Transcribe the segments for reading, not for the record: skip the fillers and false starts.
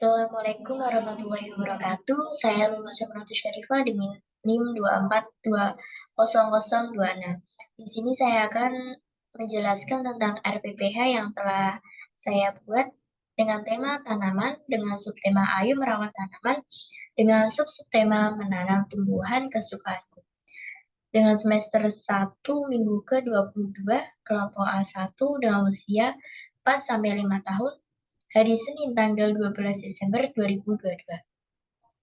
Assalamualaikum warahmatullahi wabarakatuh. Saya Lulus Syamratu Syarifah dengan NIM 2420026. Di sini saya akan menjelaskan tentang RPPH yang telah saya buat dengan tema tanaman, dengan subtema Ayu merawat tanaman, dengan subtema menanam tumbuhan kesukaanku. Dengan semester 1 minggu ke-22, kelompok A1 dengan usia 4-5 tahun, hari Senin tanggal 12 Desember 2022.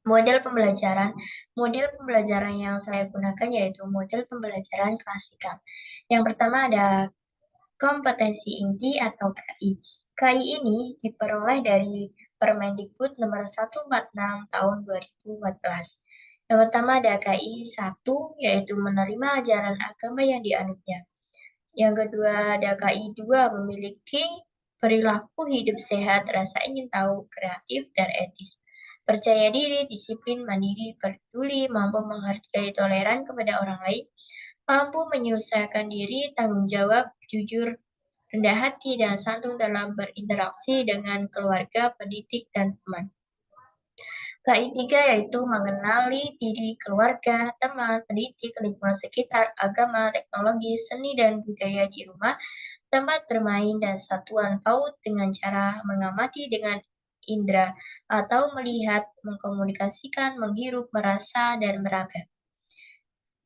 Model pembelajaran yang saya gunakan yaitu model pembelajaran klasikal. Yang pertama ada kompetensi inti atau KI. KI ini diperoleh dari Permendikbud nomor 146 tahun 2014. Yang pertama ada KI 1, yaitu menerima ajaran agama yang dianutnya. Yang kedua ada KI 2, memiliki perilaku hidup sehat, rasa ingin tahu, kreatif, dan etis. Percaya diri, disiplin, mandiri, peduli, mampu menghargai, toleran kepada orang lain, mampu menyelesaikan diri, tanggung jawab, jujur, rendah hati, dan santun dalam berinteraksi dengan keluarga, pendidik, dan teman. KI 3 yaitu mengenali diri, keluarga, teman, pendidik, lingkungan sekitar, agama, teknologi, seni dan budaya di rumah, tempat bermain, dan satuan PAUD dengan cara mengamati dengan indera atau melihat, mengkomunikasikan, menghirup, merasa, dan meraba.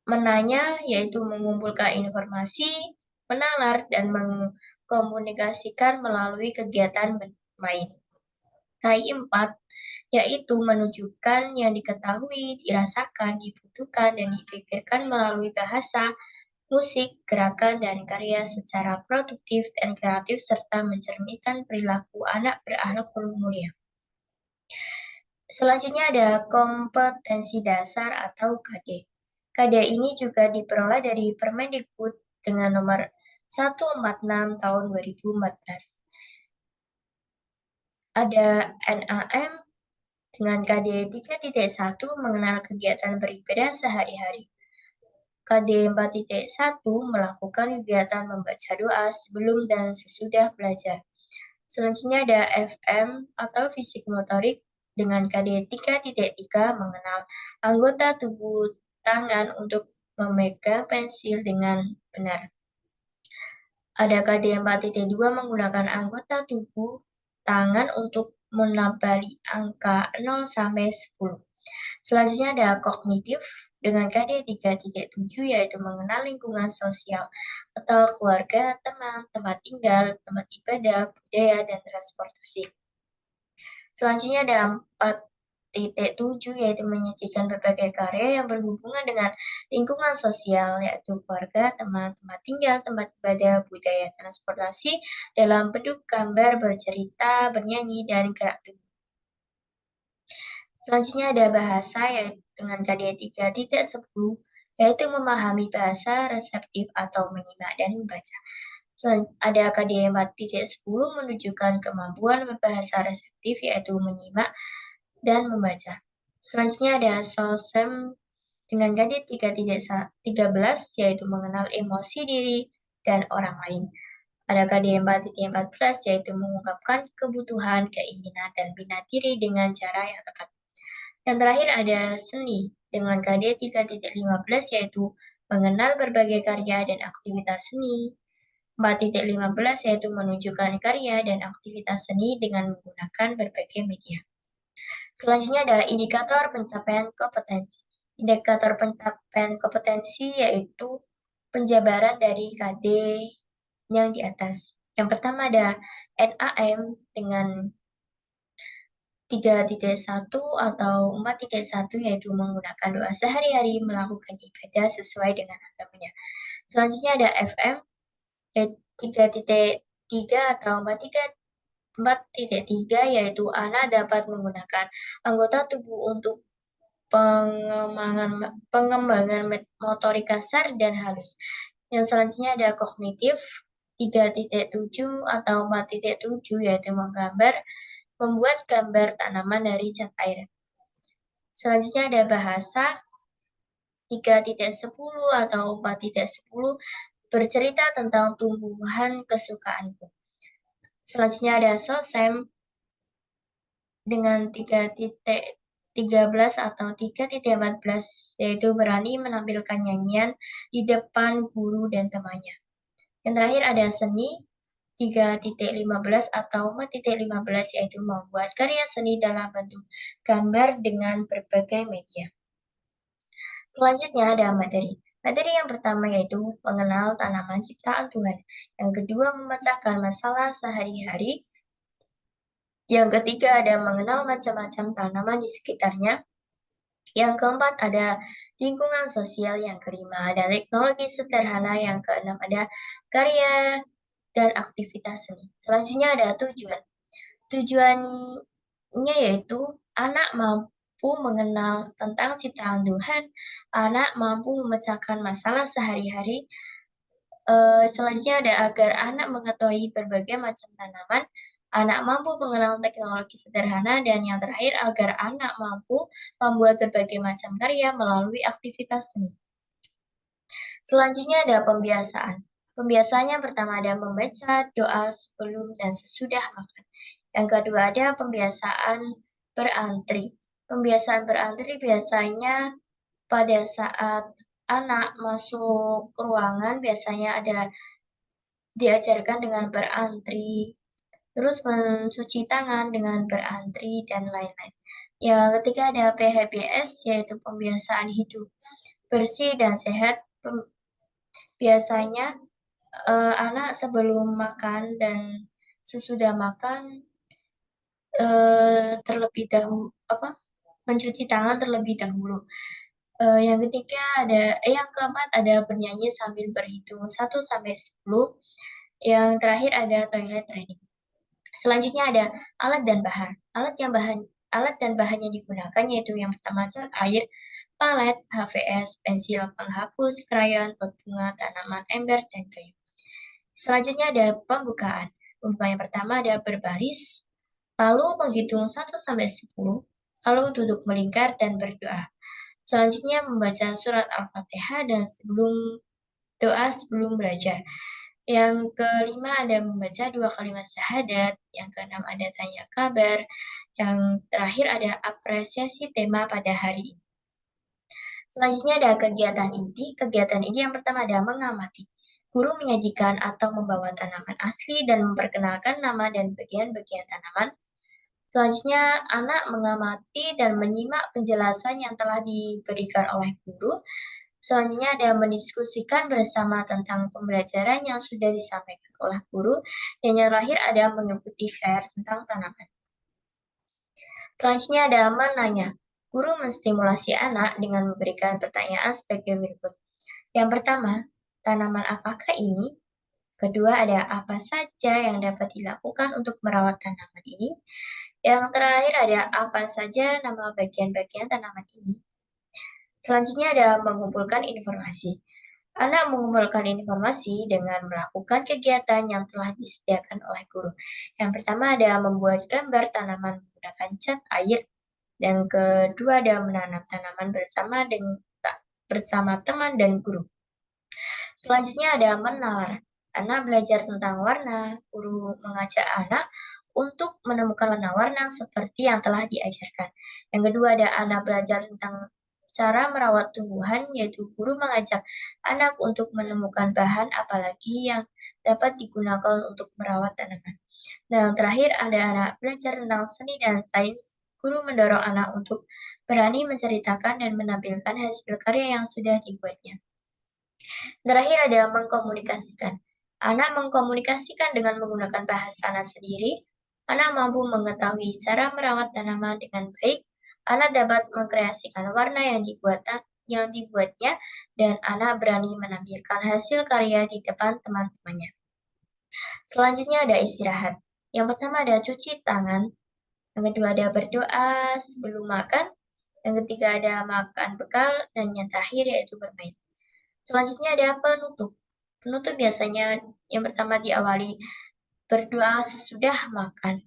Menanya yaitu mengumpulkan informasi, menalar, dan mengkomunikasikan melalui kegiatan bermain. KI 4 yaitu menunjukkan yang diketahui, dirasakan, dibutuhkan, dan dipikirkan melalui bahasa, musik, gerakan, dan karya secara produktif dan kreatif serta mencerminkan perilaku anak berakhlak mulia. Selanjutnya ada kompetensi dasar atau KD. KD ini juga diperoleh dari Permendikbud dengan nomor 146 tahun 2014. Ada NAM dengan KD 3.1 mengenal kegiatan beribadah sehari-hari. KD 4.1 melakukan kegiatan membaca doa sebelum dan sesudah belajar. Selanjutnya ada FM atau fisik motorik dengan KD 3.3 mengenal anggota tubuh tangan untuk memegang pensil dengan benar. Ada KD 4.2 menggunakan anggota tubuh tangan untuk menambali angka 0 sampai 10. Selanjutnya ada kognitif dengan KD 3.7 yaitu mengenal lingkungan sosial atau keluarga, teman, tempat tinggal, tempat ibadah, budaya, dan transportasi. Selanjutnya ada 4.7 yaitu menyajikan berbagai karya yang berhubungan dengan lingkungan sosial yaitu keluarga, teman, tempat tinggal, tempat ibadah, budaya, transportasi dalam bentuk gambar, bercerita, bernyanyi, dan gerak tubuh. Selanjutnya ada bahasa yaitu dengan KD 3.10 yaitu memahami bahasa, reseptif atau menyimak dan membaca. Ada KD 4.10 menunjukkan kemampuan berbahasa reseptif yaitu menyimak dan membaca. Selanjutnya ada SOSEM dengan KD 3.13 yaitu mengenal emosi diri dan orang lain. Ada KD 4.14 yaitu mengungkapkan kebutuhan, keinginan, dan minat diri dengan cara yang tepat. Yang terakhir ada seni dengan KD 3.15 yaitu mengenal berbagai karya dan aktivitas seni. 4.15 yaitu menunjukkan karya dan aktivitas seni dengan menggunakan berbagai media. Selanjutnya ada indikator pencapaian kompetensi. Indikator pencapaian kompetensi yaitu penjabaran dari KD yang di atas. Yang pertama ada NAM dengan 3.1 atau 4.1 yaitu menggunakan doa sehari-hari melakukan ibadah sesuai dengan agamanya. Selanjutnya ada FM 3.3 atau 4.3 yaitu anak dapat menggunakan anggota tubuh untuk pengembangan motorik kasar dan halus. Yang selanjutnya ada kognitif 3.7 atau 4.7 yaitu membuat gambar tanaman dari cat air. Selanjutnya ada bahasa 3.10 atau 4.10 bercerita tentang tumbuhan kesukaanku. Selanjutnya ada SOSEM dengan 3.13 atau 3.14, yaitu berani menampilkan nyanyian di depan guru dan temannya. Yang terakhir ada seni 3.15 atau 4.15, yaitu membuat karya seni dalam bentuk gambar dengan berbagai media. Selanjutnya ada materi. Materi yang pertama yaitu mengenal tanaman ciptaan Tuhan. Yang kedua memecahkan masalah sehari-hari. Yang ketiga ada mengenal macam-macam tanaman di sekitarnya. Yang keempat ada lingkungan sosial. Yang kelima ada teknologi sederhana. Yang keenam ada karya dan aktivitas seni. Selanjutnya ada tujuan. Tujuannya yaitu anak mampu mengenal tentang ciptaan Tuhan, anak mampu memecahkan masalah sehari-hari. Selanjutnya ada agar anak mengetahui berbagai macam tanaman, anak mampu mengenal teknologi sederhana, dan yang terakhir agar anak mampu membuat berbagai macam karya melalui aktivitas seni. Selanjutnya ada pembiasaan. Pembiasaannya pertama ada membaca doa sebelum dan sesudah makan. Yang kedua ada pembiasaan berantri. Pembiasaan berantri biasanya pada saat anak masuk ruangan biasanya ada diajarkan dengan berantri, terus mencuci tangan dengan berantri, dan lain-lain. Yang ketiga ada PHBS, yaitu pembiasaan hidup bersih dan sehat. Biasanya anak sebelum makan dan sesudah makan terlebih dahulu mencuci tangan terlebih dahulu. Yang keempat ada bernyanyi sambil berhitung 1 sampai 10. Yang terakhir ada toilet training. Selanjutnya ada alat dan bahan. Alat dan bahan yang digunakan yaitu yang pertama cat air, palet, HVS, pensil, penghapus, krayon, pot bunga, tanaman, ember, dan kayu. Selanjutnya ada pembukaan. Pembukaan yang pertama ada berbaris, lalu menghitung 1 sampai 10, lalu duduk melingkar dan berdoa. Selanjutnya membaca surat Al-Fatihah dan doa sebelum belajar. Yang kelima ada membaca 2 kalimat syahadat. Yang keenam ada tanya kabar. Yang terakhir ada apresiasi tema pada hari ini. Selanjutnya ada kegiatan inti. Kegiatan inti yang pertama ada mengamati. Guru menyajikan atau membawa tanaman asli dan memperkenalkan nama dan bagian-bagian tanaman. Selanjutnya, anak mengamati dan menyimak penjelasan yang telah diberikan oleh guru. Selanjutnya ada mendiskusikan bersama tentang pembelajaran yang sudah disampaikan oleh guru. Dan yang terakhir ada mengikuti fair tentang tanaman. Selanjutnya ada menanya. Guru menstimulasi anak dengan memberikan pertanyaan sebagai berikut. Yang pertama, tanaman apakah ini? Kedua, ada apa saja yang dapat dilakukan untuk merawat tanaman ini? Yang terakhir ada apa saja nama bagian-bagian tanaman ini? Selanjutnya ada mengumpulkan informasi. Anak mengumpulkan informasi dengan melakukan kegiatan yang telah disediakan oleh guru. Yang pertama ada membuat gambar tanaman menggunakan cat air. Yang kedua ada menanam tanaman bersama teman dan guru. Selanjutnya ada menalar. Anak belajar tentang warna. Guru mengajak anak untuk menemukan warna-warna seperti yang telah diajarkan. Yang kedua ada anak belajar tentang cara merawat tumbuhan, yaitu guru mengajak anak untuk menemukan bahan apalagi yang dapat digunakan untuk merawat tanaman. Dan yang terakhir ada anak belajar tentang seni dan sains. Guru mendorong anak untuk berani menceritakan dan menampilkan hasil karya yang sudah dibuatnya. Terakhir ada mengkomunikasikan. Anak mengkomunikasikan dengan menggunakan bahasa anak sendiri. Anak mampu mengetahui cara merawat tanaman dengan baik. Anak dapat mengkreasikan warna yang dibuatnya, dan anak berani menampilkan hasil karya di depan teman-temannya. Selanjutnya ada istirahat. Yang pertama ada cuci tangan. Yang kedua ada berdoa sebelum makan. Yang ketiga ada makan bekal. Dan yang terakhir yaitu bermain. Selanjutnya ada penutup. Penutup biasanya yang pertama diawali berdoa sesudah makan.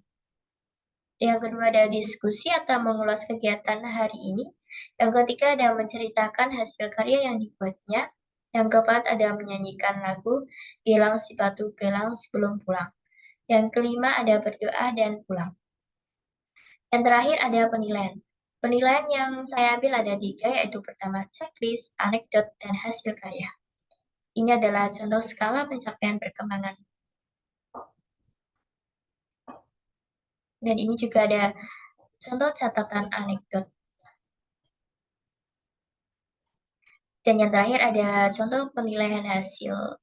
Yang kedua ada diskusi atau mengulas kegiatan hari ini. Yang ketiga ada menceritakan hasil karya yang dibuatnya. Yang keempat ada menyanyikan lagu Gelang si batu gelang sebelum pulang. Yang kelima ada berdoa dan pulang. Yang terakhir ada penilaian. Penilaian yang saya ambil ada 3, yaitu pertama checklist, anekdot, dan hasil karya. Ini adalah contoh skala pencapaian perkembangan. Dan ini juga ada contoh catatan anekdot. Dan yang terakhir ada contoh penilaian hasil.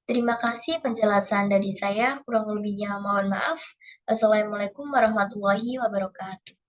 Terima kasih penjelasan dari saya, kurang lebihnya mohon maaf. Assalamualaikum warahmatullahi wabarakatuh.